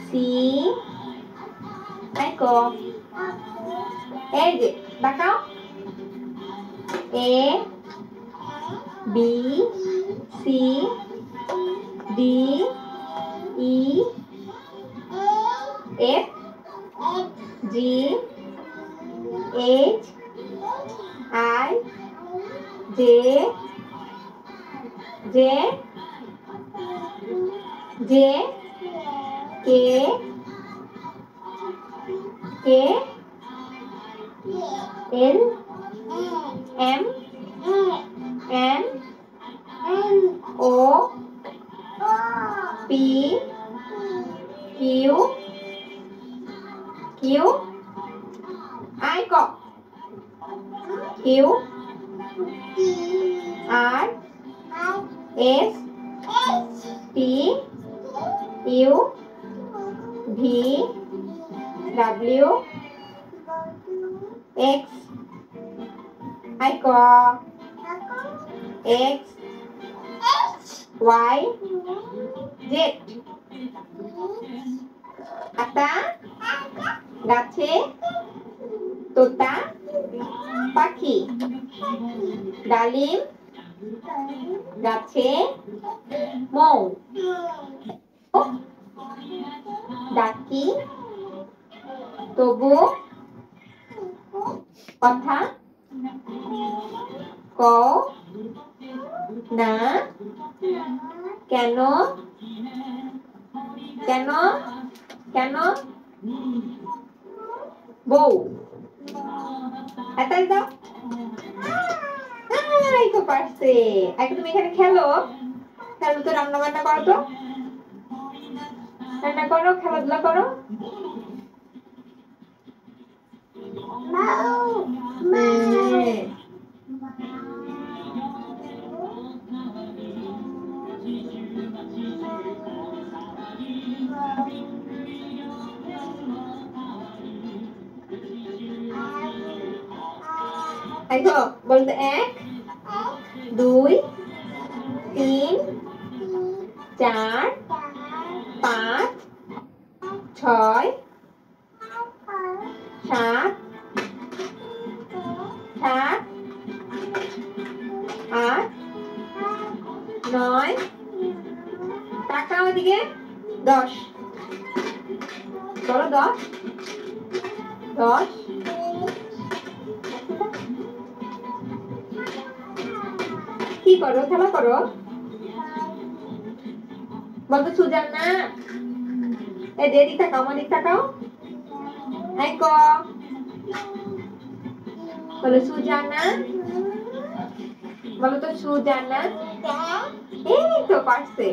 C I ক এই যে দেখাও A B C D E F G H I J J J K K L M N O P Q Q I ক Q R S T U V W X I ক X Y Z আতা গাছে তোতা পাখি ডালিম গাছে মৌ ডাকি তবু কথা ক না কেন কেন কেন বউ এটাই দাও এই তো পারছে এখন তুমি এখানে খেলো খেলো তো রান্না বান্না করো তো রান্না করো খেলাধুলা করো দেখো বলতে 1 2 3 4 5 6 7 8 9 টাকা ওদিকে 10 বলো 10 কি করো খেলা করো বলতো সুজানা এই দেরি তাকাও আমার দিক তাকাও আই ক বলো সুজানা বলো তো সুজানা এই তো পারছে